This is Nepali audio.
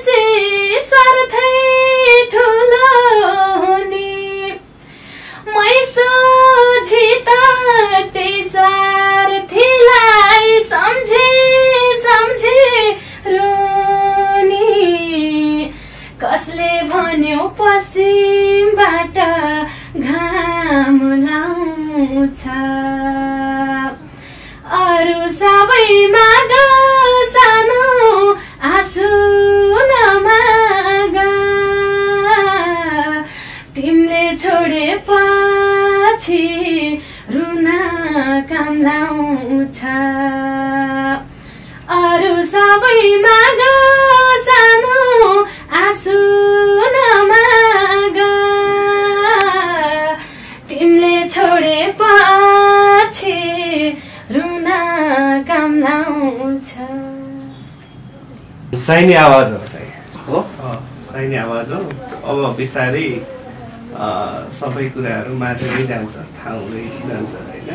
पछि स्वार्थै ठुलो हुने मै सोझी त त्यही स्वार्थीलाई सम्झे रुनी कसले भन्यो पश्चिमबाट घाम लाउँछ अरू सबै माग सानो आँसु नमाग तिमीले छोडेपछि रुन काम लाउँछ अरू सबै माग सानो आँसु नमाग तिमीले छोडेपछि रुन काम लाउँछ। चाहिने आवाज हो चाहिने आवाज हो। अब बिस्तारै सबै कुराहरू माथि जान्छ थाहा हुँदै जान्छ होइन।